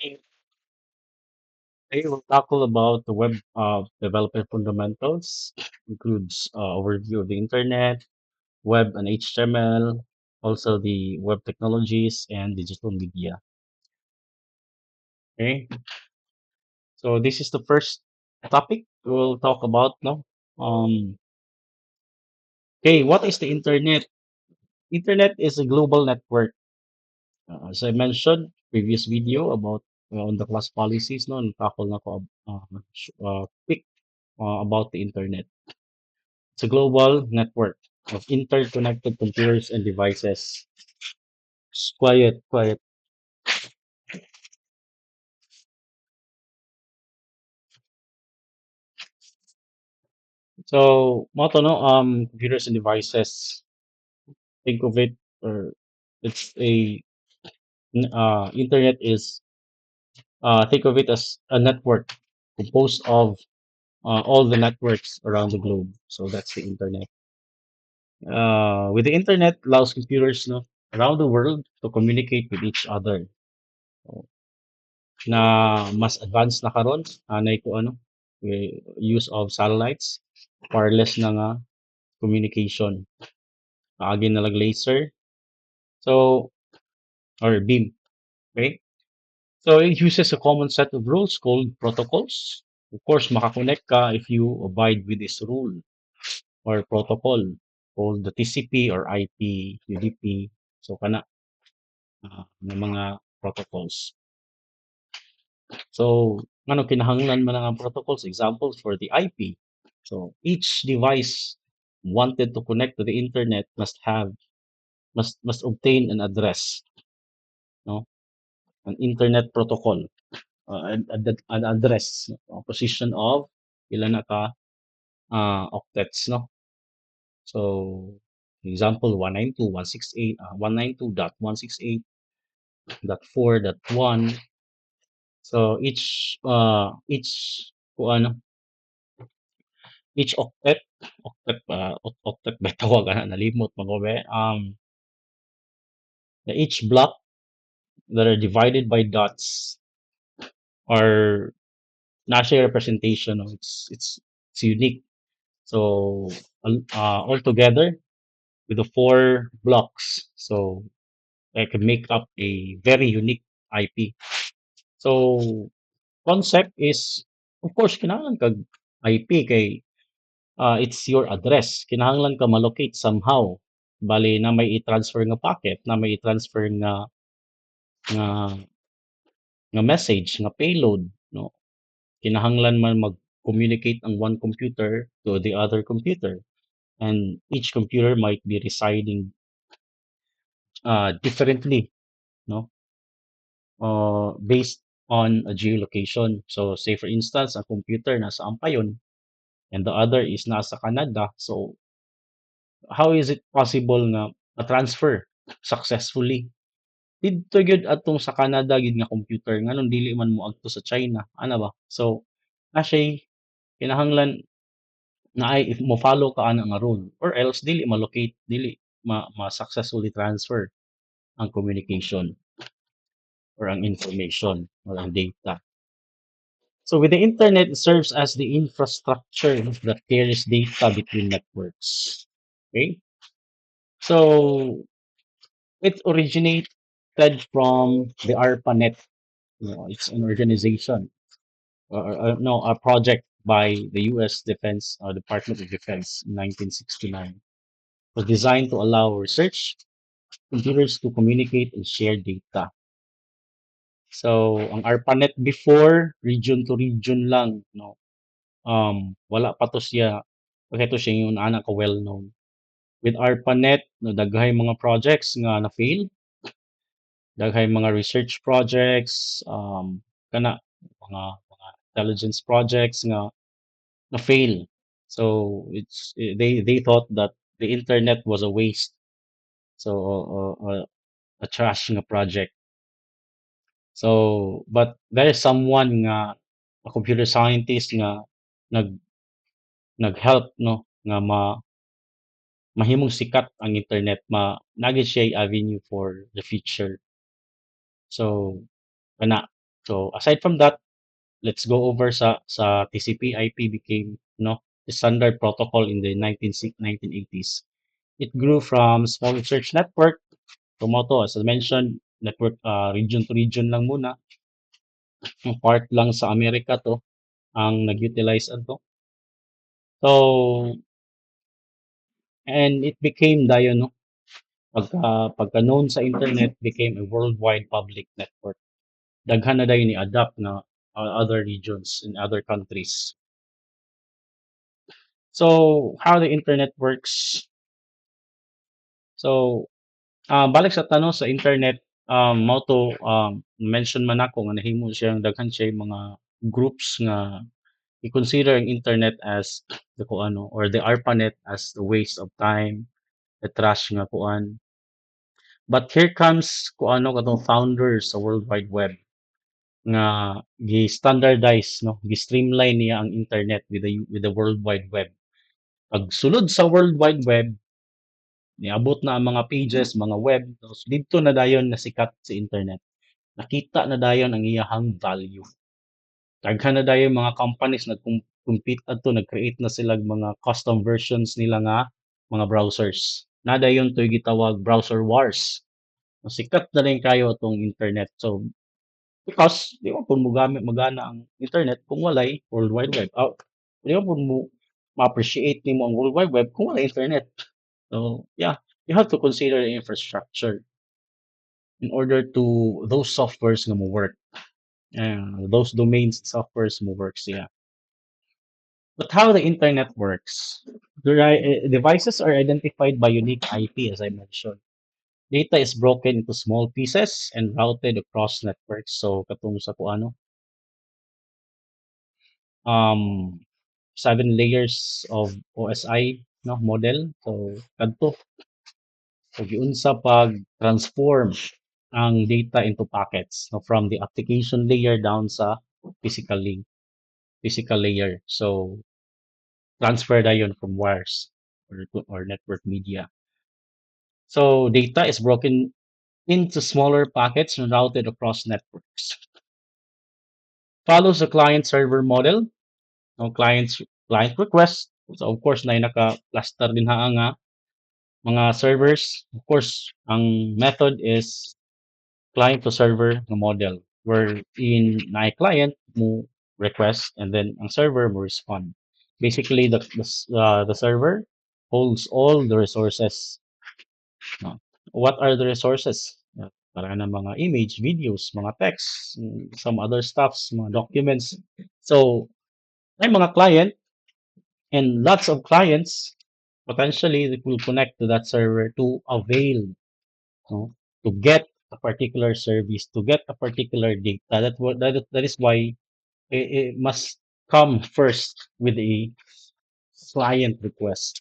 Today we'll tackle about the web development fundamentals, includes overview of the internet, web and HTML, also the web technologies and digital media. Okay, so this is the first topic we'll talk about now. Um, okay, what is the internet? Internet is a global network. As I mentioned previous video about on the class policies, no, tackle na ko quick about the internet. It's a global network of interconnected computers and devices. Shh, quiet, quiet. So, moto no, computers and devices. Think of it, or it's a internet is think of it as a network composed of all the networks around the globe. So that's the internet. With the internet, allows computers no around the world to communicate with each other. So, na mas advanced na karon anay ko ano use of satellites wireless na nga communication agi na lag laser so or beam, okay, so it uses a common set of rules called protocols. Of course makakonect ka if you abide with this rule or protocol called the TCP or IP, UDP. So kana may mga protocols. So, ano kinahanglan man ang protocols, examples for the IP. So, each device wanted to connect to the internet must obtain an address, no? An internet protocol, an address, no? Position of ilan na ka octets, no? So, example 192.168.168.4.1. So each kung ano each octet ba tawag ana nalimot man ko be. Each block that are divided by dots are national representation. No? It's unique. So all together with the four blocks, so I can make up a very unique IP. So concept is of course kinahanglan kag IP kay it's your address. Kinahanglan ka ma-locate somehow. Bali na may i-transfer nga packet, na may i-transfer nga nga message, nga payload, no. Kinahanglan man mag-communicate ang one computer to the other computer. And each computer might be residing differently, no, based on a geolocation. So, say for instance, a computer nasa Ampayon and the other is nasa Canada. So, how is it possible nga ma-transfer successfully? Didto gyud atong sa Canada gyud nga computer nganong dili man moadto sa China, ana ba? So, na siya'y kinahanglan na ay if mo-follow ka ana nga rule or else dili ma-locate, dili ma-successfully transfer ang communication or ang information or ang data. So with the internet, it serves as the infrastructure that carries data between networks. Okay? So it originated from the ARPANET. You know, it's an organization, or no, a project by the U.S. Defense Department of Defense in 1969. Was designed to allow research computers to communicate and share data. So, ang ARPANET before, region to region lang, no? Wala pa to siya, okay to siya yung anak ka well-known. With ARPANET, no, daghay mga projects nga na-fail, daghay mga research projects, kana, mga intelligence projects nga na-fail. So, they thought that the internet was a waste. So, a trash nga project. So, but there is someone nga a computer scientist nga nag nag-help no nga mahimong sikat ang internet nagit siya avenue for the future. So kana So aside from that, let's go over sa TCP/IP became, the standard protocol in the 1980s. It grew from small research network, Tomoto, as I mentioned, network region to region lang muna. Yung part lang sa Amerika to ang nag-utilize ato. So, and it became dayon, no? Pagka known sa internet became a worldwide public network. Daghan na dayon ni-adapt na other regions in other countries. So, how the internet works. So, balik sa tanong sa internet, mao to mention man ako nga nahimo siyang daghan siya mga groups nga i-consider ang internet as the kuano or the ARPANET as the waste of time, the trash nga kuan. But here comes kuano katong founders sa World Wide Web nga gi-standardize, no, gi-streamline niya ang internet with the World Wide Web. Pagsulod sa World Wide Web, niabot na ang mga pages, mga web, tapos dito na dayon nasikat sa internet. Nakita na dayon ang iyahang value. Daghan na dayon mga companies nag-compete adto, nag-create na sila mga custom versions nila nga mga browsers. Na dayon to'y gitawag browser wars. Sikat na rin kayo itong internet. So, because di mo po mo gamit magana ang internet kung walay World Wide Web. Di mo po mo ma-appreciate nimo ang World Wide Web kung walay internet. So, yeah, you have to consider the infrastructure in order to those softwares nga mo work. Those domains softwares mo works, yeah. But how the internet works, devices are identified by unique IP, as I mentioned. Data is broken into small pieces and routed across networks. So, katong sa kuano, um, 7 layers of OSI, no, model. So, kadto, so giunsa pag-transform ang data into packets, no, from the application layer down sa physical link, physical layer. So, transfer dayon from wires or network media. So, data is broken into smaller packets and routed across networks. Follows the client server model, no, client request. So of course na naka-cluster din nga mga servers. Of course, ang method is client to server nga model wherein na client mo request and then ang server mo respond. Basically, the server holds all the resources. No? What are the resources? Para na mga image, videos, mga text, some other stuffs, mga documents. So, may mga client and lots of clients potentially that will connect to that server to avail, no, to get a particular service, to get a particular data. That is why it must come first with a client request.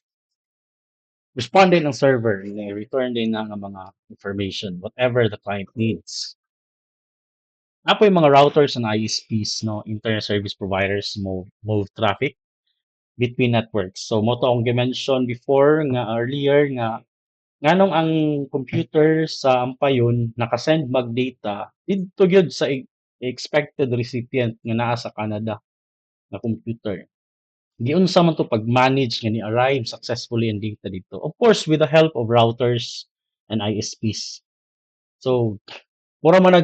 Respond din ang server, return din ng mga information, whatever the client needs. Apo yung mga routers and ISPs, no, internet service providers, move traffic between networks. So, mo to ang mention before nga earlier nga nganong ang computer sa ampayon nakasend mag data didto gyud sa expected recipient nga naa sa Canada na computer. Giunsa man to pag-manage nga ni-arrive successfully ang data dito. Of course, with the help of routers and ISPs. So, mura man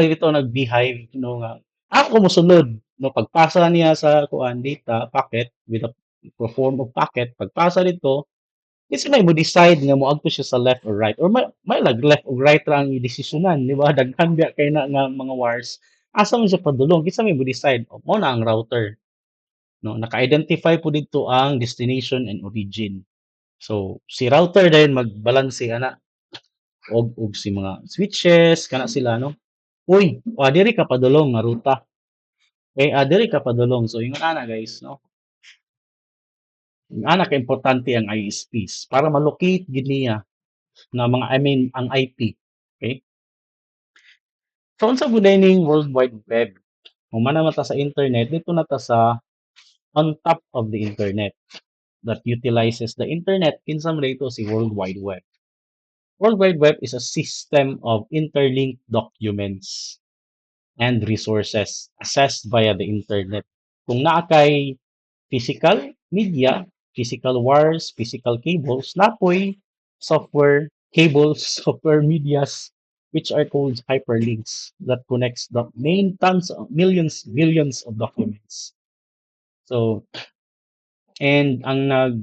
dito nag-beehive, nga ako mosulod, no, pagpasa niya sa kuan data packet with a form of packet, pagpasa dito, kasi may mo decide nga moadto siya sa left or right or may left or right ra ang idesisyonan, di ba? Daghan biya kay na nga mga wires. Asa man siya padulong? Kinsa may mo decide? O, mo na ang router. No, naka-identify po dito ang destination and origin. So, si router din magbalanse ana og si mga switches kana sila, no. Uy, diri ka padulong nga ruta. Diri ka padulong. So, ingon ana guys, no. Ingon ana ka importante ang ISPs para ma-locate gid niya na mga I mean ang IP. Okay? So, unsa gud ning World Wide Web? Humana man ta sa internet, dito na ta sa on top of the internet that utilizes the internet. Kinsa man dito si World Wide Web. World Wide Web is a system of interlinked documents. and resources accessed via the internet. Kung naa kay physical media, physical wires, physical cables, napoy software cables, software medias, which are called hyperlinks that connects the main tons of millions, billions of documents. So, and ang nag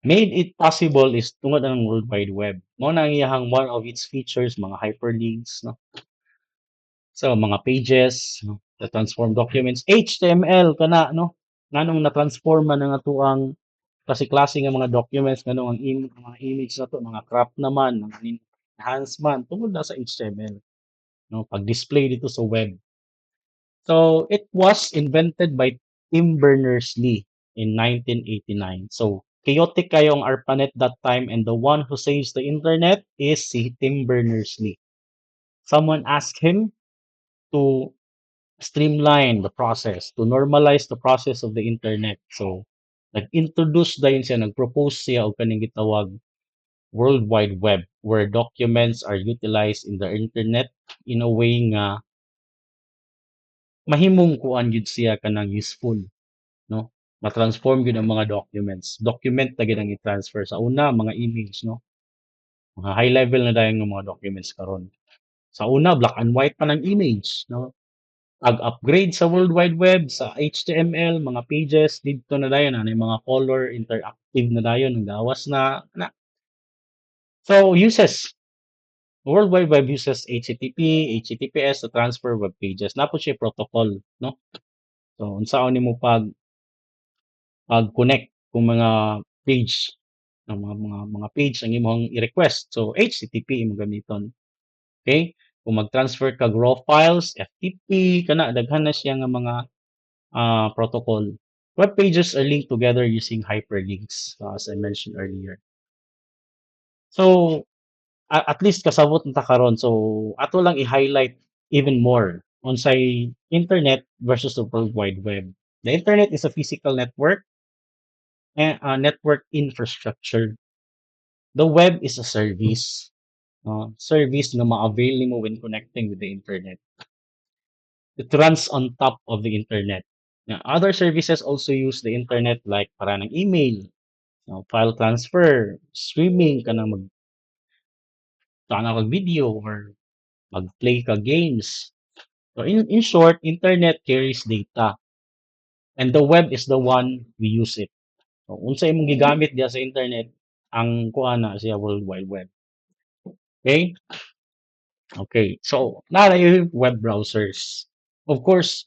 made it possible is tungod ang World Wide Web. Mo na ang iyahang one of its features, mga hyperlinks, no? So, mga pages, no? The transform documents, HTML kana, no? Nganong na-transform man ang ato ang klase-klase nga mga documents, nganong ang mga image na to, mga crop naman, mga enhancement, tungod na sa HTML, no? Pag-display dito sa web. So it was invented by Tim Berners-Lee in 1989. So chaotic kayong ARPANET that time, and the one who saves the internet is si Tim Berners-Lee. Someone asked him to streamline the process, to normalize the process of the internet. So nag-introduce dayon siya, nag-propose siya og kaning gitawag World Wide Web, where documents are utilized in the internet in a way nga mahimong kuan gyud siya kanang useful, no? Ma-transform gyud ang mga documents. Document na gyud ang i-transfer. Sa una, mga image, no? Mga high level na dayon nga mga documents karon. Sa una, black and white pa ng image, no? Pag-upgrade sa World Wide Web, sa HTML, mga pages, dito na dayon na mga color, interactive na dayon, ang gawas na. So, uses. World Wide Web uses HTTP, HTTPS to transfer web pages. Napo siya protocol, no? So, unsaon nimo pag-connect kung mga page ng mga page ang imong i-request. So HTTP imong gamiton. Okay? Kung mag-transfer kag raw files, FTP kana daghan na siya nga mga protocol. Web pages are linked together using hyperlinks, as I mentioned earlier. So at least kasabot na ta karon. So ato lang i-highlight even more unsay internet versus the World Wide Web. The internet is a physical network and network infrastructure. The web is a service na ma-avail nimo when connecting with the internet. It runs on top of the internet. Now, other services also use the internet like para ng email, file transfer, streaming ka mag tana kag video or mag-play ka games. So in short, internet carries data and the web is the one we use it. So unsa imong gigamit diya sa internet, ang kuana siya World Wide Web. Okay? Okay, so na yung web browsers. Of course,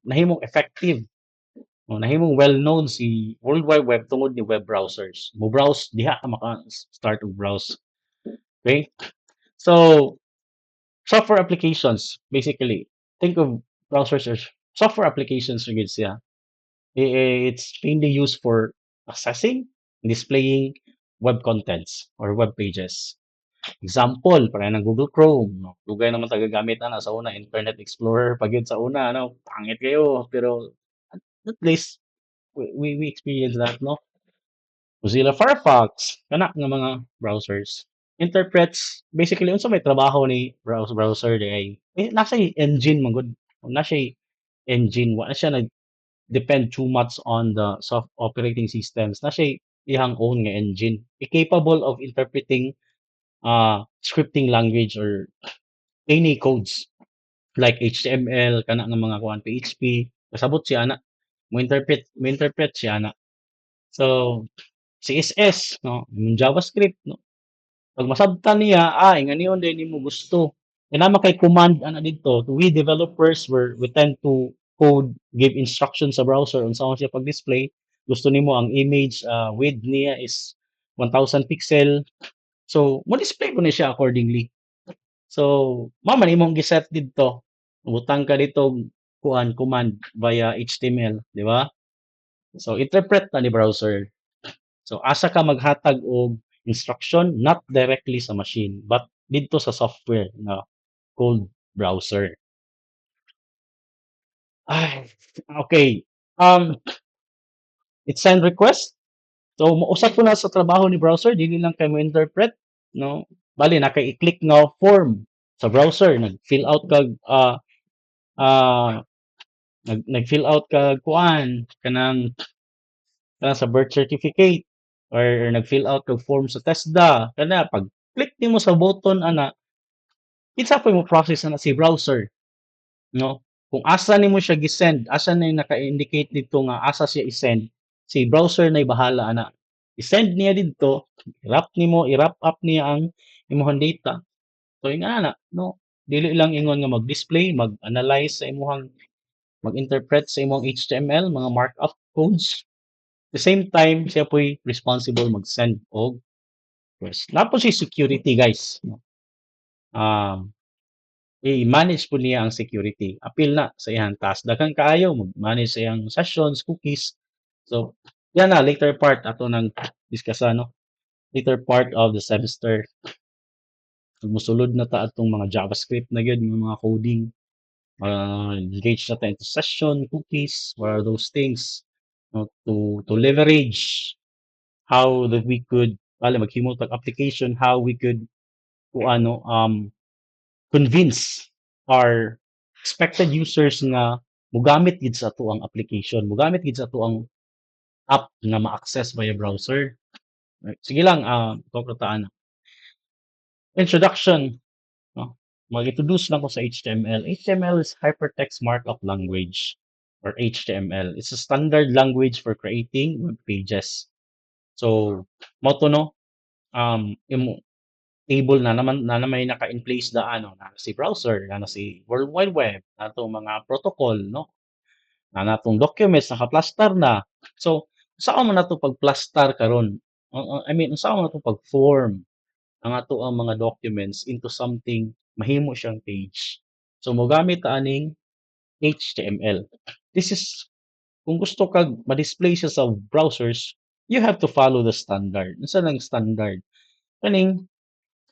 nahimong effective, no, nahimong well-known si World Wide Web tungod ni web browsers. Mo browse diha ka maka-start og browse. Okay? So, software applications, basically, think of browsers as software applications ra gyud siya. It's mainly used for accessing, displaying web contents or web pages. Example, pareha ng Google Chrome, no? Dugay naman tagagamit ana sa una, Internet Explorer pa gyud sa una, ano, pangit kayo, pero at least we experience that, no? Mozilla Firefox, kana nga mga browsers. Interprets, basically, unsa may trabaho ni browser di ay, nasa engine man gud. Nasa engine, wala siya nag-depend too much on the soft operating systems. Nasa iyang own nga engine. Capable of interpreting scripting language or any codes like HTML kana nga mga kuan PHP kasabot siya ana mo interpret siya ana. So CSS no, yung JavaScript no. Pag masabtan niya ingani on din nimo gusto. Kaya naman kay command ana dito we developers we tend to code give instructions sa browser on saan siya pag-display. Gusto nimo ang image width niya is 1000 pixel. So mo display ko ni siya accordingly. So, mao man imong gi-set didto. Butang ka dito kuan command via HTML, di ba? So, interpret na ni browser. So, asa ka maghatag og instruction not directly sa machine but didto sa software na called browser. Ay, okay. It send request. So, mausap ko na sa trabaho ni browser, dili lang kay mo interpret, no? Bali na kay i-click nga form sa browser, nag-fill out kag ah, nag-fill out kag kuan kanang sa birth certificate or nag-fill out kag form sa TESDA kana pag click nimo sa button ana kinsa pa mo process na si browser, no? Kung asa nimo siya gi-send, asa na yung naka-indicate dito nga asa siya i-send, si browser na'y bahala ana. I-send niya didto, i-wrap up niya ang imong data. So ingana, no? Dili lang ingon nga mag-display, mag-analyze sa imong mag-interpret sa imong HTML, mga markup codes. The same time, siya po'y responsible mag-send og request. Napo si security, guys. No? Um, i-manage po niya ang security. Apil na sa iyang task. Daghang kaayo mag-manage sa iyang sessions, cookies. So, yan na later part ato nang discuss no. Later part of the semester. Musulod na ta atong mga JavaScript na gyud mga coding. Engage na tayo into session, cookies, what are those things? No, to leverage how that we could maghimo tag application, how we could kung ano convince our expected users nga mogamit gid sa ato ang application, mogamit gid sa ato ang app nga ma-access via browser. Right. Sige lang, kukutaan. Introduction. No? Mag-introduce lang ko sa HTML. HTML is Hypertext Markup Language or HTML. It's a standard language for creating web pages. So, mo to no, imo table na may naka-in place na ano, na si browser, na si World Wide Web, na itong mga protocol, no? Na natong documents, naka-plaster na. So, saan mo na ito pag-plaster karon? I mean, saan mo na ito pag-form ang ato ang mga documents into something mahimo siyang page. So, mogamit ta aning HTML. This is, kung gusto kag ma-display siya sa browsers, you have to follow the standard. Unsa lang standard? Kaning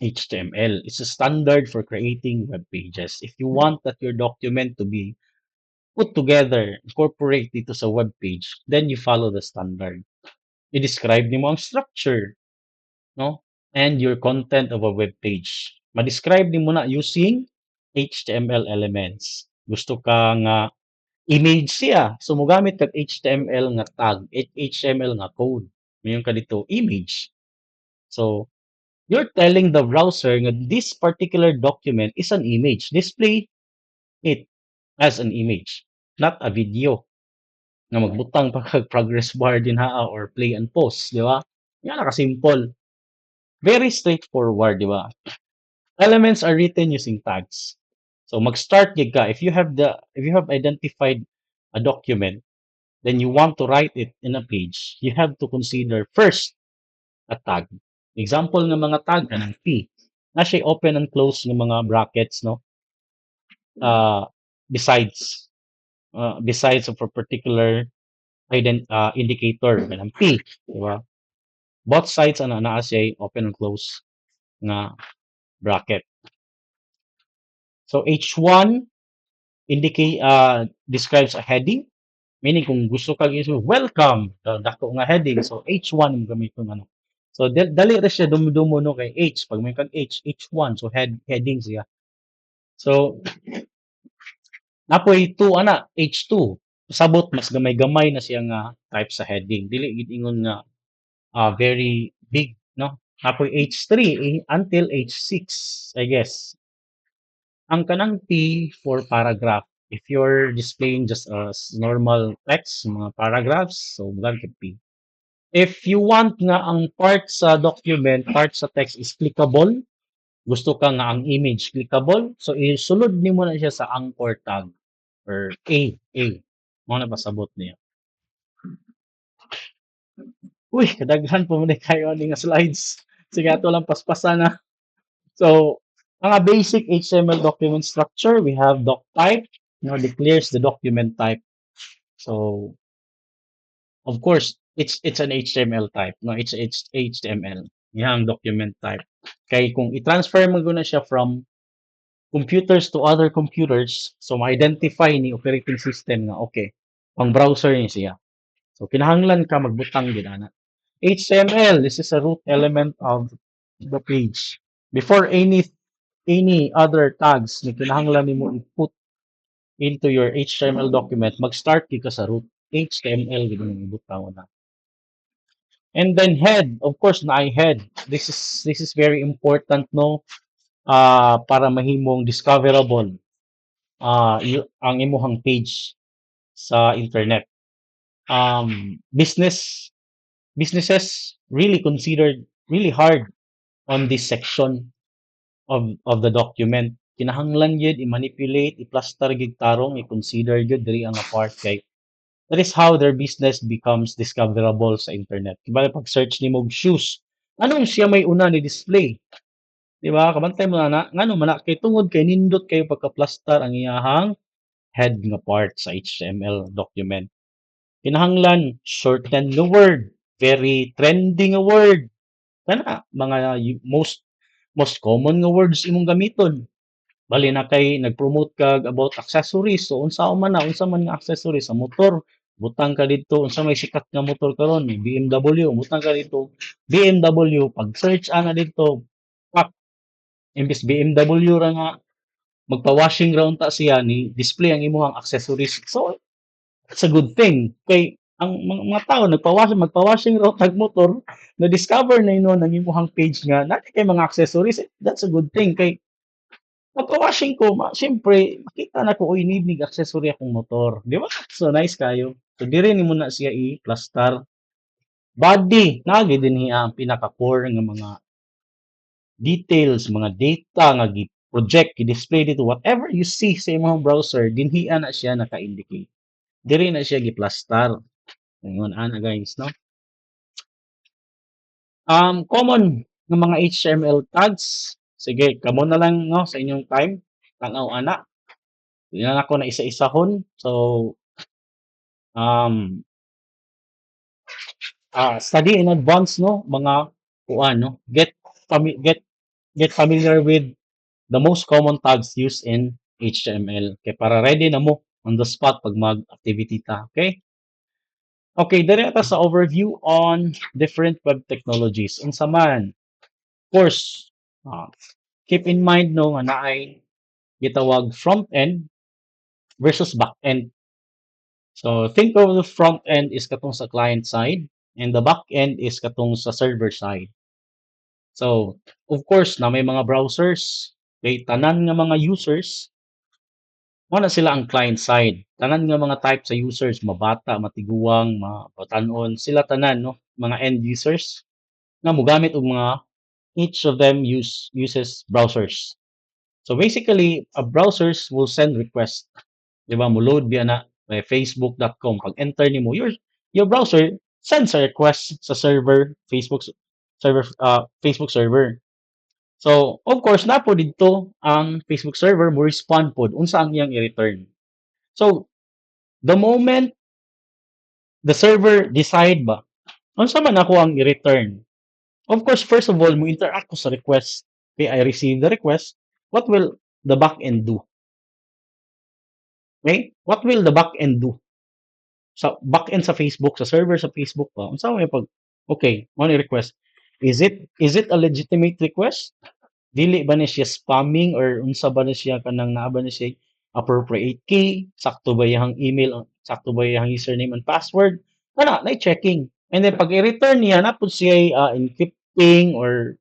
HTML. It's a standard for creating web pages. If you want that your document to be put together, incorporate dito sa web page, then you follow the standard. I-describe nimo ang structure, no? And your content of a web page. Ma-describe nimo na using HTML elements. Gusto ka nga image siya. So, mogamit kag HTML nga tag, HTML nga code. Mayon ka dito, image. So, you're telling the browser that this particular document is an image. Display it as an image, not a video na magbutang pa kag progress bar din ha or play and pause, di ba? Yan ka simple. Very straightforward, di ba? Elements are written using tags. So mag-start gid ka if you have identified a document, then you want to write it in a page, you have to consider first a tag. Example ng mga tag kanang P. Na siya open and close ng mga brackets, no? Uh, besides besides of a particular indicator kanang P, di ba? Both sides ana naa siya open and close nga bracket. So H1 describes a heading, meaning kung gusto kag iso welcome dako nga heading, so H1 ang gamit kong ano. So dali ra siya dumudumo no kay H pag may kag H1 so heading siya. So napoy 2 ana H2 sabot mas gamay-gamay na siya nga type sa heading, dili gid ingon nga very big, no? Napoy H3 until H6, I guess. Ang kanang P for paragraph. If you're displaying just normal text, mga paragraphs, so magamit P. If you want nga ang part sa document, part sa text is clickable, gusto ka nga ang image clickable, so isulod nimo na siya sa anchor tag or A. Mo na pasabot niya. Uy, kadaghan po muna kayo ni nga slides. Sige, ato lang paspasan na. So, mga basic HTML document structure, we have doc type, declares the document type. So, of course, it's an HTML type, no? It's HTML. Yang document type. Kay kung i-transfer mo na siya from computers to other computers, so ma-identify ni operating system nga okay, pang browser ni siya. So kinahanglan ka magbutang gid ana. HTML, this is a root element of the page. Before any other tags ni kinahanglan nimo i-put into your HTML document, mag-start gyud ka sa root. HTML gyud ang ibutang na. And then head, of course, na I head. This is very important, no? Para mahimong discoverable ang imuhang page sa internet. Businesses really considered really hard on this section of the document. Kinahanglan yun i-manipulate, i-plaster gid tarong, i-consider yun diri ang part kay that is how their business becomes discoverable sa internet. Diba pag search ni mog shoes, anong siya may una ni display? Di ba? Kabantay mo na ngano man na kay tungod kay nindot kayo pagka-plaster ang iyahang head nga part sa HTML document. Kinahanglan shorten nga word, very trending nga word. Kana mga most common nga words imong gamiton. Bali na kay nag-promote kag about accessories. So unsa man na unsa man nga accessories sa motor, butang ka dito unsa may sikat nga motor karon, may BMW, butang ka dito BMW, pag search ana dito, pak, imbis BMW ra nga magpa-washing ra unta siya ni display ang imong accessories. So it's a good thing kay ang mga tao magpa-washing raw tag motor, na-discover na yun ang imong page nga na kay mga accessories. That's a good thing kay magpa-washing ko siyempre makita na ko oy need nig accessory akong motor, di ba? So nice kayo. So diri nimo na siya i-plaster. Body na gid dinhi ang pinaka-core nga mga details, mga data nga gi-project, i-display dito whatever you see sa imong browser dinhi na siya naka-indicate. Diri na siya gi-plaster. Ingon ana guys, no? Common nga mga HTML tags. Sige, kamo na lang no sa inyong time. Tanaw ana. Yan ako na isa-isahon. So, um, study in advance, no? Mga kuan, no? Fami- get get familiar with the most common tags used in HTML. Okay, para ready na mo on the spot pag mag-activity ta. Okay? Okay, dere ta sa overview on different web technologies. Unsa man, of course, keep in mind no nga naay gitawag front end versus back end. So think of the front end is katong sa client side and the back end is katong sa server side. So of course na may mga browsers, kay tanan nga mga users mo na sila ang client side. Tanan nga mga type sa users, mabata, matiguang, mabatanon, sila tanan no, mga end users nga mogamit og mga each of them uses browsers. So basically, a browsers will send request. Di ba? Mo load biya na may facebook.com. Pag enter nimo your browser sends a request sa Facebook server. So, of course, napo dito ang Facebook server mo respond pod unsa ang iyang i-return. So, the moment the server decide ba unsa man ako ang i-return. Of course, first of all, mo interact ko sa request. Okay, I receive the request. What will the backend do? Okay? What will the backend do? Sa backend sa Facebook, sa server sa Facebook pa, unsa may pag okay, mo ni request. Is it a legitimate request? Dili ba ni siya spamming or unsa ba ni siya kanang naa ba ni siya appropriate key, sakto ba iyang email, sakto ba iyang username and password? Kana, na checking. And then pag i-return niya na pud siya encrypting or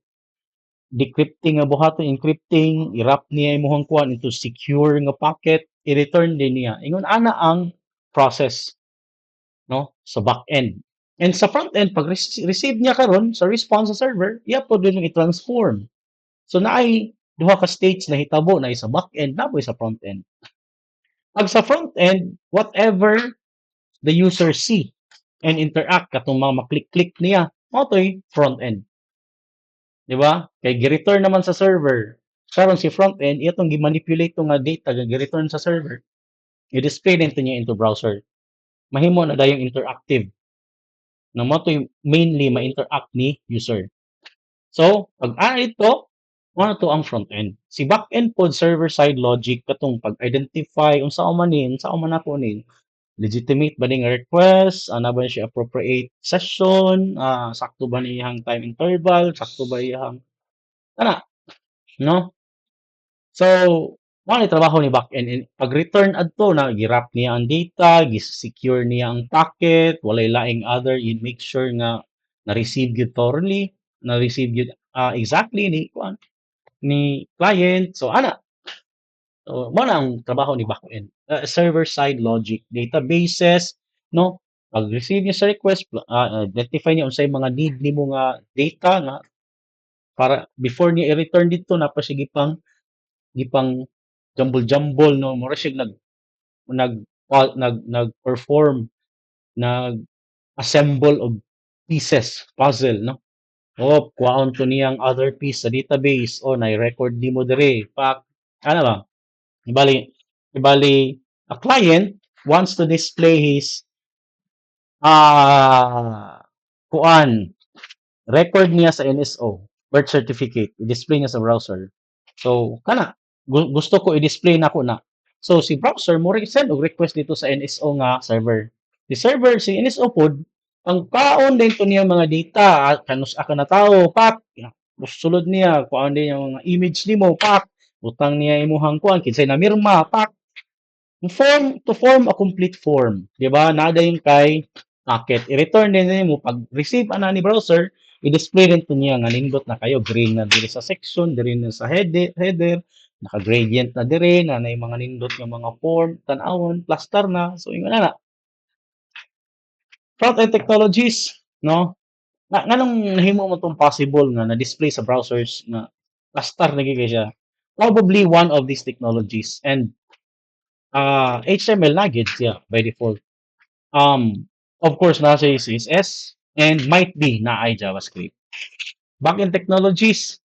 decrypting nga buhaton, encrypting, i-wrap niya imong kuan into secure nga packet, i-return din niya. Ingon ana ang process no sa back end. And sa front end pag receive niya karon sa response sa server, iya pod din i-transform. So naay duha ka states na hitabo na sa back end na sa front end. Pag sa front end, whatever the user see and interact katong mga maklik-click niya, mao toy front end. Di ba? Kay gi-return naman sa server. Karon si front end, itong gi-manipulate tong nga data nga gi-return sa server, i-display din to niya into browser. Mahimo na dayong interactive na mo to mainly ma-interact ni user. So, pag ito, ano to ang front end. Si back end pod server side logic katong pag-identify unsa man ni, unsa man ako ni, legitimate ba ning request, ana ba siya appropriate session, sakto ba niyang time interval, sakto ba iyang ana, no? So, Mao ni trabaho ni backend. And pag return adto na girap niya ang data, secure niya ang packet, walay laing other, you make sure nga na-receive gyud thoroughly, na-receive gyud exactly ni kuan ni client. So ana, so mao na ang trabaho ni backend. Server side logic, databases, no? Pag receive niya sa request, identify niya unsay mga need nimo nga data nga para before niya i-return dito na pa siya gipang jumble-jumble, no, mura siya nag-perform, nag-assemble of pieces, puzzle, no? O, kuhaon to niyang other piece sa database, o, na-record di mo dire, pak, ano ba? Ibali, ibali, a client wants to display his, kuan, record niya sa NSO, birth certificate, i-display niya sa browser. So, kana, gusto ko i-display na ko na. So, si browser mo send og request dito sa NSO nga server. Si server, si NSO pod, ang kaon din to niya mga data, kanus aka na tao, pak, sulod niya, kuan din yung mga image nimo, pak, utang niya imuhang kuan, kinsay na mirma, pak, to form a complete form, 'di ba? Nada yung kay packet. I-return din mo pag receive ana ni browser, i-display din to niya nga nindot na kayo green na diri sa section, diri na sa header, naka-gradient na diri na nay mga nindot nga mga form, tan-awon, plaster na. So ingon na front-end technologies, no? Nganong nahimo mo tong possible nga na-display sa browsers na plaster na gyud siya? Probably one of these technologies and HTML na gyud siya by default. Of course, nasa CSS and might be na ay JavaScript. Backend technologies,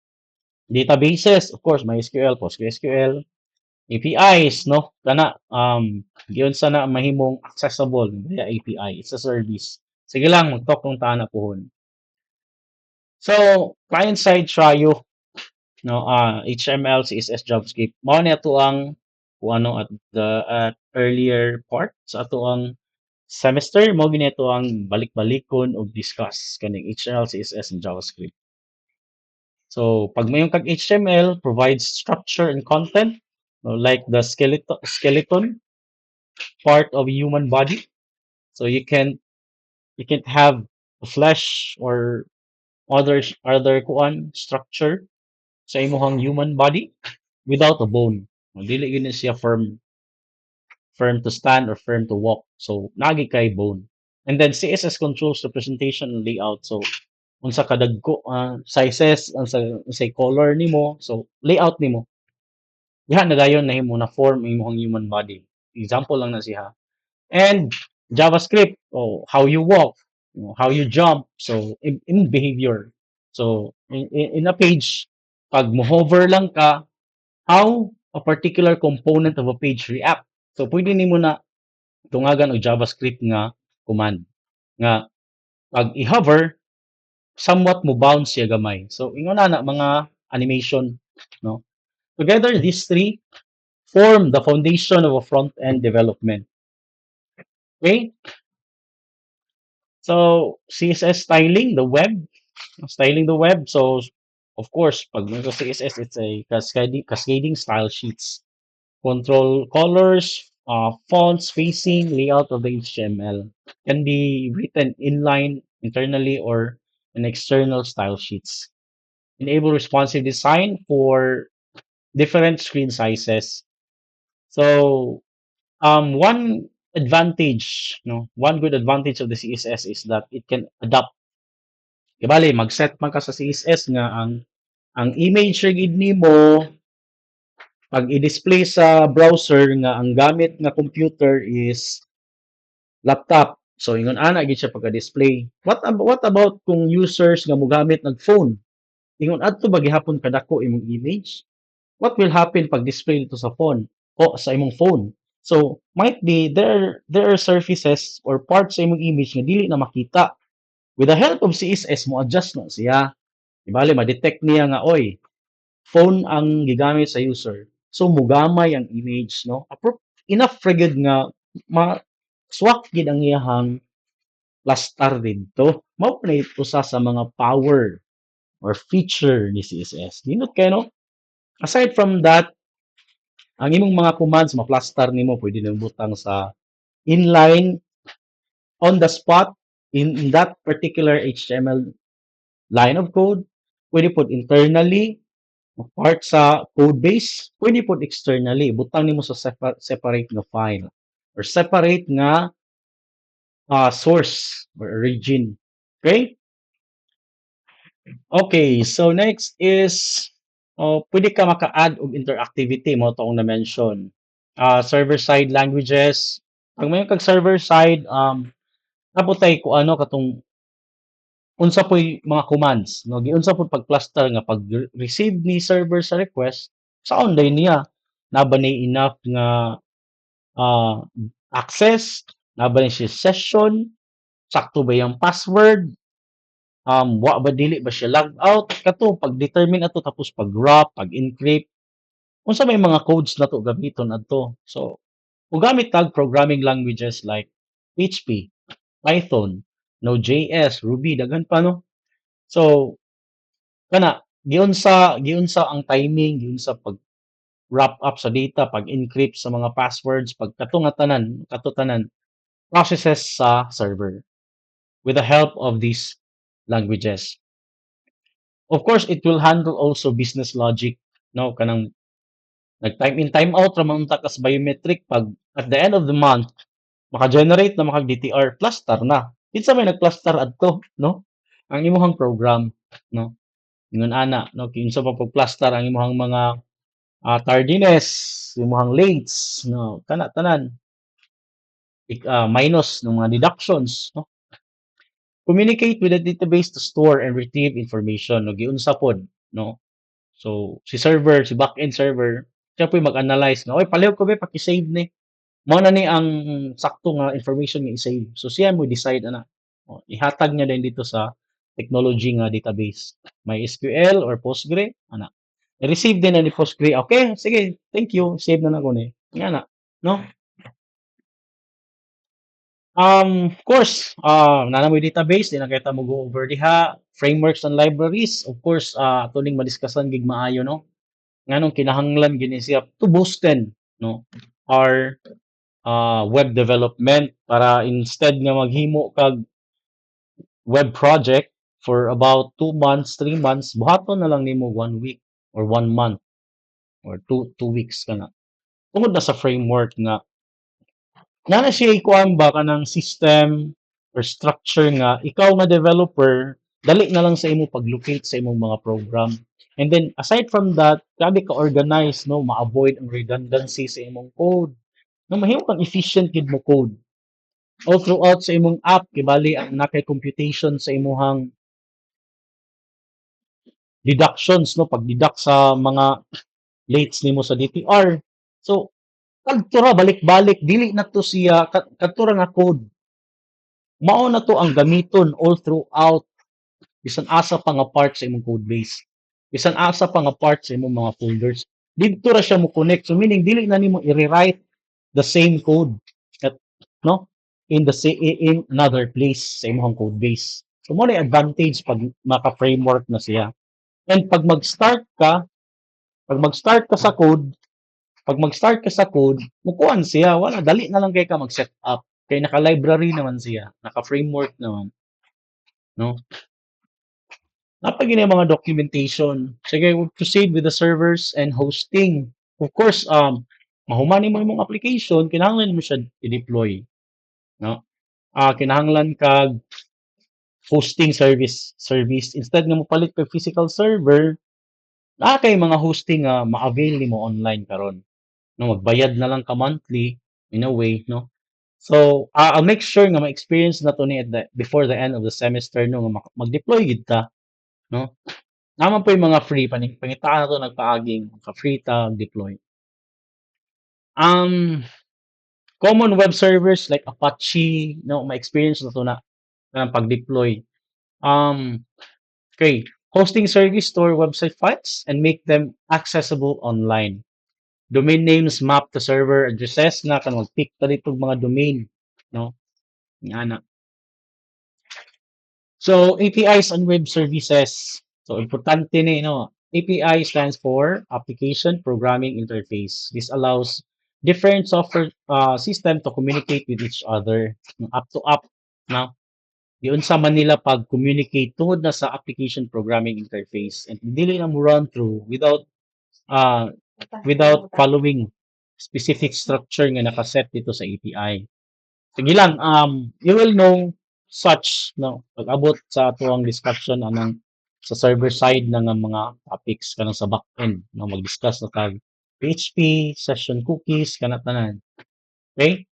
databases, of course, MySQL, PostgreSQL, APIs, no? Kana, giyon sana mahimong accessible via API. It's a service. Sige lang, mag-talk kung taan na pohon. So, client side trial, no, HTML, CSS, JavaScript. Mao ni ato ang kung ano at earlier part sa ato ang semester mo ginito ang balik-balikon og discuss kaning HTML, CSS, and JavaScript. So, pag mayong kag HTML provides structure and content, no, like the skeleton part of human body. So you can have a flesh or other kuan structure sa imong human body without a bone. No, dili yun siya firm to stand or firm to walk. So, nagi kay bone. And then CSS controls the presentation and layout. So, unsa kadagko sizes, unsay color nimo, so layout nimo. Diha na dayon nahimo na form imong human body. Example lang na siya. And JavaScript, how you walk, how you jump, so in behavior. So, in a page, pag mo-hover lang ka, how a particular component of a page react. So, pwede nimo na tungagan og JavaScript nga command nga pag i-hover somewhat mo bounce siya gamay. So ingon na mga animation, no. Together these three form the foundation of a front-end development. Okay? So CSS styling the web. So of course, pag may CSS, it's a cascading style sheets. Control colors, fonts, spacing, layout of the HTML can be written inline, internally, or in external style sheets. Enable responsive design for different screen sizes. So, one good advantage of the CSS is that it can adapt. Bali, mag-set man ka sa CSS nga ang image ra gid nimo pag i-display sa browser nga ang gamit nga computer is laptop. So ingon ana gid siya pagka-display. What about kung users nga mogamit nag phone? Ingon adto ba gihapon kadako imong image? What will happen pag display nito sa phone o sa imong phone? So might be there are surfaces or parts sa imong image nga dili na makita. With the help of CSS mo adjust na siya. Ibali ma-detect niya nga oy, phone ang gigamit sa user. So mugamay ang image, no? Enough ra gyud nga swak gid ang iyahang lastar didto. Mao na usa sa mga power or feature ni CSS. Dinot kay no? Aside from that, Ang imong mga commands ma-plaster nimo pwede nimo butang sa inline on the spot in that particular HTML line of code. Pwede pod internally part sa code base, pwede pod externally butang nimo sa separate nga file or separate nga source or origin. Okay? Okay, so next is pwede ka maka-add og interactivity mo to na-mention. Server-side languages. Pag may kag server-side, naputay ko ano katong unsa po'y mga commands, no? Giunsa pod pag-cluster nga pag receive ni server sa request, sa online niya, na ba ni enough nga ah, access, na ba ni siya session, sakto ba yung password, wa ba dili ba siya log out, kato pag-determine ato tapos pag-wrap, pag-encrypt, unsa may mga codes na to gamiton adto. So, kung gamit tag programming languages like PHP, Python, Node.js, Ruby, daghan pa no. So, kana giunsa ang timing, giunsa pag wrap up sa data, pag-encrypt sa mga passwords, pagkato nga tanan, kato tanan processes sa server with the help of these languages. Of course, it will handle also business logic, no? Kanang nag-time in, time out, ramang takas biometric, pag at the end of the month, maka-generate na maka-DTR, plaster na. Kinsa may nag-plaster adto, no? Ang imuhang program, no? Ingon ana, no? Kinsa pa pag-plaster ang imuhang mga tardiness, imuhang lates, no? Kana tanan, minus ng mga deductions, no? Communicate with the database to store and retrieve information, no? Giunsa pod, no? So, si server, si backend server, siya po mag-analyze nga, oy, pareho ko ba, paki-save ni. Mao na ni ang sakto nga information nga i-save. So, siya mo decide ana. O, ihatag niya din dito sa technology nga database. May SQL or Postgre, ana. I-receive din na ni Postgre. Okay, sige, thank you. Save na na ko ni. Nga na, no? Of course, nanamoy database, di na kita mo go over diha. Frameworks and libraries, of course, tuning madiskusan gig maayo, no? Nganong kinahanglan gini siya to boosten, no? Our web development para instead nga maghimo kag web project for about 2 months, 3 months, buhaton na lang nimo 1 week or 1 month or two weeks kana. Tungod na sa framework nga nana siya ikuan ba kanang system or structure nga ikaw nga developer dali na lang sa imo pag-locate sa imong mga program. And then aside from that, grabe ka organize no, ma-avoid ang redundancy sa imong code. No, mahimo kang efficient gid mo code. All throughout sa imong app kibali ang nakay computation sa imong deductions no, pag-deduct sa mga lates nimo sa DTR. So kadtura balik-balik dili na to siya kadtura nga code. Mao na to ang gamiton all throughout bisan asa pa nga part sa imong code base. Bisan asa pa nga part sa imong mga folders. Didto ra siya mo connect. So meaning dili na nimo i-rewrite the same code at no in in another place sa imong code base. So mo na advantage pag maka-framework na siya. And pag mag-start ka sa code, mukuan siya, wala dali na lang kay ka mag-set up. Kay naka-library naman siya, naka-framework naman, no? Napag yun yung mga documentation. Sige, we'll proceed with the servers and hosting. Of course, mahumani mo yung application, kinahanglan mo siya i-deploy. No? Kinahanglan kag hosting service. Instead nga mo palit kag physical server, kay mga hosting nga ma-avail nimo online karon. No, magbayad na lang ka monthly in a way, no? So, I'll make sure nga ma-experience na to ni at before the end of the semester no nga mag-deploy gid ta, no? Naman po yung mga free pangitaan na to nagpaaging ka-free ta deploy. Common web servers like Apache, no, ma-experience na to na pag-deploy. Okay, hosting service store website files and make them accessible online. Domain names map to server addresses na kan mag-pick ta dito mga domain, no? Nga na. So, APIs and web services. So, importante ni, no? API stands for Application Programming Interface. This allows different software system to communicate with each other, up to up. Now, yun sa Manila pag-communicate tungod na sa application programming interface and dili na mo run through uh, without following specific structure nga nakaset dito sa API. Sige lang, you will know such, no, pag-abot sa tuwang discussion anang sa server side ng mga topics kanang sa backend, no, mag-discuss na tag PHP, session cookies, kana tanan. Okay?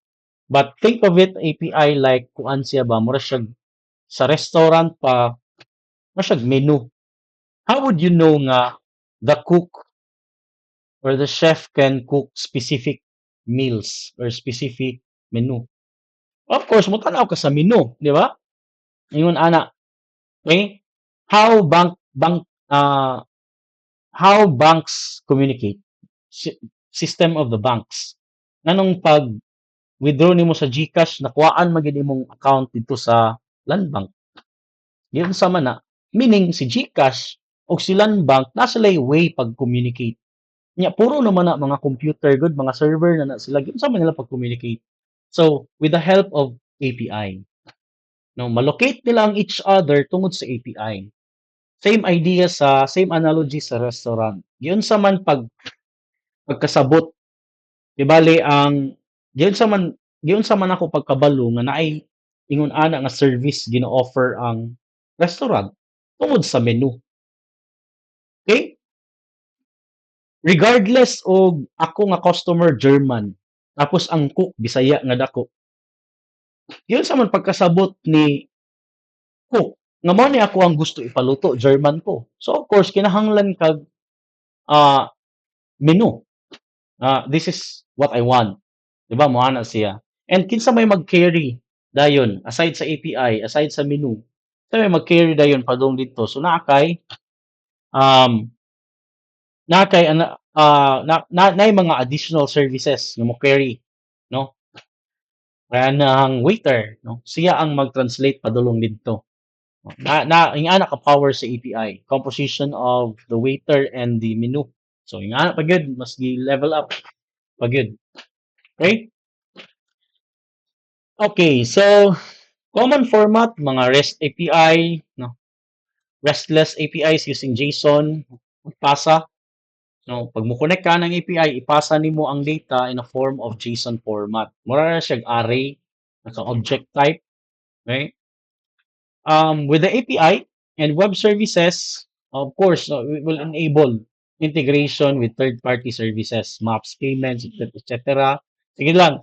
But think of it API like kuan siya ba, mura siya sa restaurant pa, mura siya menu. How would you know nga the cook or the chef can cook specific meals or specific menu? Of course, mo tanaw ka sa menu, di ba? Ingon ana, okay? How how banks communicate? System of the banks. Nganong pag withdraw nimo sa GCash, nakuhaan magid imong account dito sa Land Bank. Yun sa mana, meaning si GCash o si Land Bank nasa lay way pag communicate. Nya puro naman na mga computer good, mga server na sila gyud sa nila pag communicate. So, with the help of API, no, malocate nila ang each other tungod sa API. Same idea same analogy sa restaurant. Yun sa man pagkasabot, di bale ang yun sa man yun sa man ako pagkabalo nga naay ingon ana nga service gina-offer ang restaurant tungod sa menu. Okay? Regardless og ako nga customer German, tapos ang cook Bisaya nga dako. Yun sa man pagkasabot ni cook nga mao ni ako ang gusto ipaluto German ko. So of course kinahanglan kag ah, menu. This is what I want. 'Di ba mo ana siya. And kinsa may mag-carry dayon aside sa API, aside sa menu. Kinsa may mag-carry dayon padung dito. So um naa kay naay mga additional services nga mo carry, no? Kanang waiter, no? Siya ang mag-translate padulong didto. Ingana ka power sa API, composition of the waiter and the menu. So ingana pa gyud mas gi-level up pa gyud. Okay? Okay, so common format mga REST API, no? RESTless APIs using JSON, pasa, no? Pag mo connect ka ng API, ipasa nimo ang data in a form of JSON format. Mura na siya array, naka object type, okay? With the API and web services, of course, we will enable integration with third-party services, maps, payments, etc. Sige lang.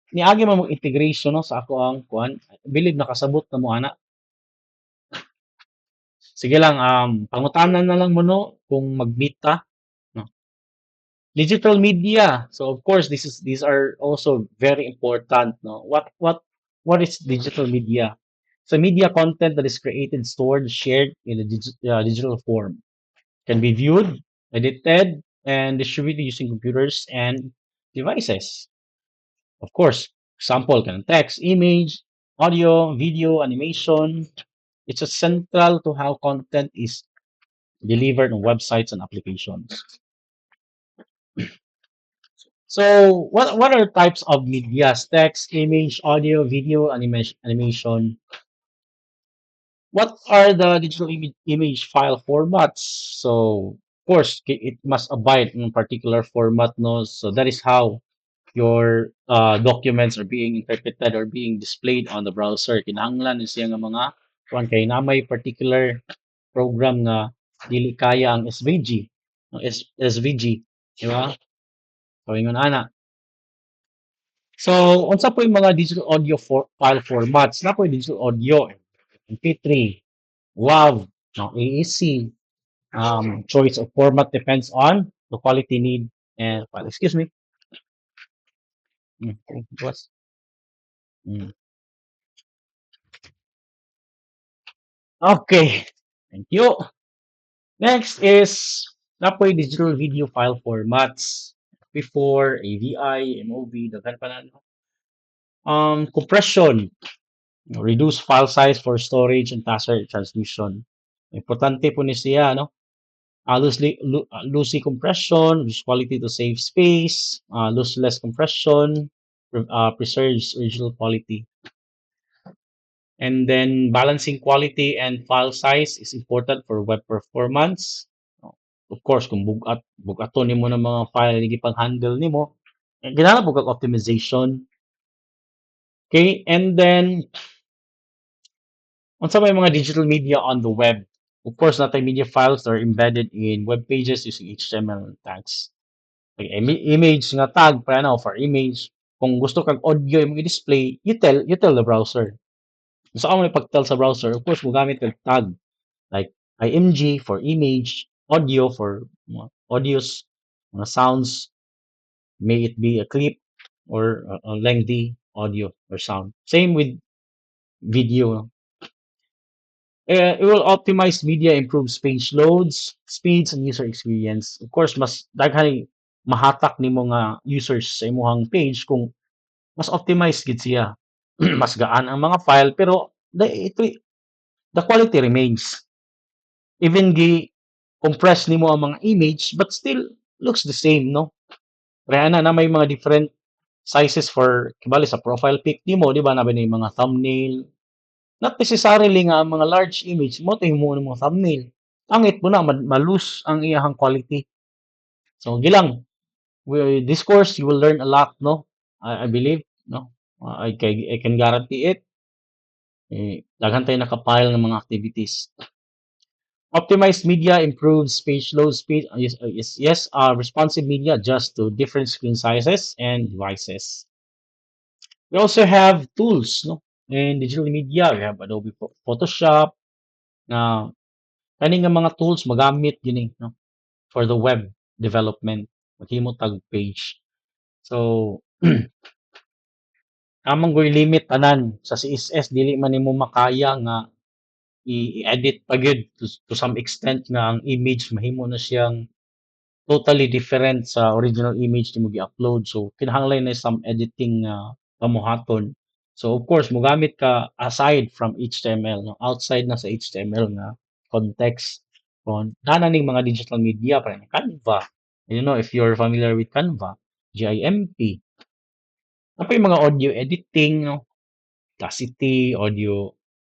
Niagi mo mong integration no, sa ako ang kuan. Believe nakasabot na mo ana. Sige lang, pangutanan na lang mo no kung mag-meet ta. No? Digital media. So of course, these are also very important. No, what is digital media? So media content that is created, stored, shared in a digital form can be viewed, edited, and distributed using computers and devices. Of course, example can text, image, audio, video, animation. It's a central to how content is delivered on websites and applications. So, what are types of media? Text, image, audio, video, animation. What are the digital image file formats? So, of course, it must abide in a particular format, no? So that is how your documents are being interpreted or being displayed on the browser. Kinahanglan is nga mga kuan kay na may particular program nga dili kaya ang SVG, no, SVG, di ba? So, ingon ana. So, unsa po yung mga digital audio file formats? Na po yung digital audio, MP3, WAV, no, AAC. Choice of format depends on the quality need and file. Excuse me. What's mm. Okay. Thank you. Next is na po yung digital video file formats. Before AVI, MOV, daghan pa na. Compression. Reduce file size for storage and faster transmission. Importante po ni siya, no? loosely compression, reduce quality to save space, lossless compression, preserves original quality. And then balancing quality and file size is important for web performance. Of course, kung bugaton nimo ng mga file nga ipang-handle nimo, kinahanglan po kag optimization. Okay? And then unsa may mga digital media on the web. Of course, natay media files that are embedded in web pages using HTML tags. Like image nga tag para na for image. Kung gusto kag audio imong i-display, you tell the browser. Gusto ka mo ipagtell sa browser, of course, mo gamit kag tag like IMG for image, audio for mga audios, mga sounds, may it be a clip or a lengthy audio or sound. Same with video. It will optimize media, improve page loads, speeds, and user experience. Of course, mas daghan mahatak nimo nga users sa imong page kung mas optimized gid siya. Mas gaan ang mga file pero the quality remains. Even compress nimo ang mga image but still looks the same, no? Kaya na may mga different sizes for kibali sa profile pic nimo, di ba? Na may mga thumbnail. Not necessarily nga ang mga large image mo to mo ng mga thumbnail. Angit mo na malus ang iyahang quality. So gilang with this course you will learn a lot, no? I believe, no? I can guarantee it. Daghan tayo nakapile ng mga activities. Optimized media improves page load speed. Yes. Responsive media adjusts to different screen sizes and devices. We also have tools, no? In digital media, we have Adobe Photoshop. Na kani nga mga tools magamit yun no? For the web development. Maghimo tag page. So, among go limit tanan sa CSS dili man nimo makaya nga i-edit pa gyud to some extent nga ang image mahimo na siyang totally different sa original image na mo gi-upload. So, kinahanglan na some editing pamuhaton. So, of course, mogamit ka aside from HTML, no? Outside na sa HTML nga context. Kung ning mga digital media, parang Canva. You know, if you're familiar with Canva, GIMP. Apa yung mga audio editing, no? Audacity,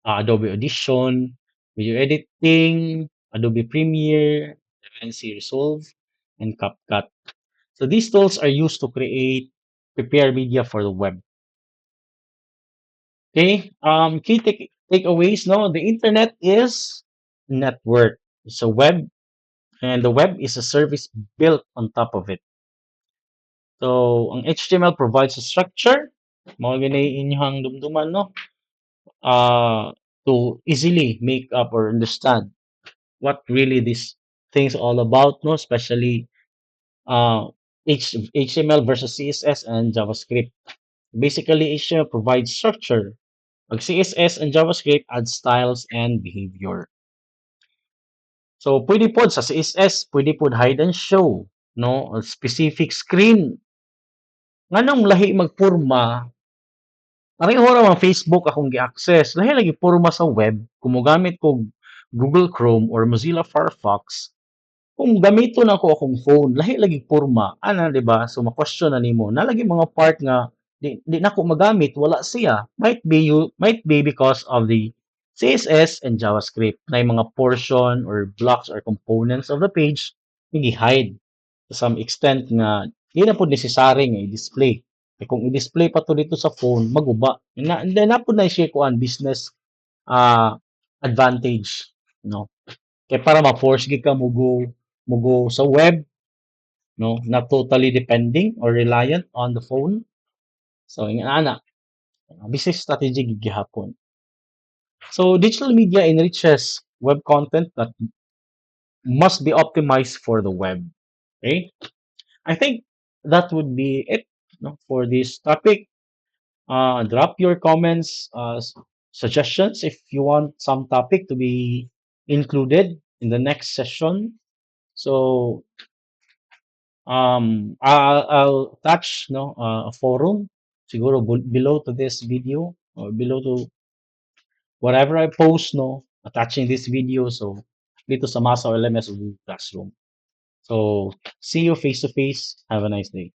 Adobe Audition, video editing, Adobe Premiere, DaVinci Resolve, and CapCut. So these tools are used to prepare media for the web. Okay. Key takeaways. No, the internet is network. It's a web, and the web is a service built on top of it. So, ang HTML provides a structure. Mga gani inyong dumduman, no? To easily make up or understand what really this thing's all about, no? Especially uh, HTML versus CSS and JavaScript. Basically, HTML provides structure. Pag CSS and JavaScript add styles and behavior. So, pwede pod sa CSS, pwede pod hide and show, no? A specific screen. Nganong lahi magporma, pareho ra ang Facebook akong gi-access. Lahi lagi porma sa web, kung mogamit ko Google Chrome or Mozilla Firefox, kung gamiton ako akong phone, lahi lagi porma. Ana, di ba? So, ma-question na nimo. Nalagi mga part nga, di na ko magamit, wala siya. Might be because of the CSS and JavaScript na yung mga portion or blocks or components of the page, hindi hide to some extent nga, di na po necessary nga i-display. Kung i-display pa to dito sa phone, maguba. Na po na siya kuan business advantage, no? Kaya para ma-force gid ka mugo sa web, no? Not totally depending or reliant on the phone. So, ingana ana, business strategy gid gihapon. So, digital media enriches web content that must be optimized for the web. Okay? I think that would be it, no, for this topic. Drop your comments, suggestions if you want some topic to be included in the next session. So I'll attach no a forum siguro below to this video or below to whatever I post no attaching this video. So dito sa Masa or LMS o Google Classroom. So, see you face to face. Have a nice day.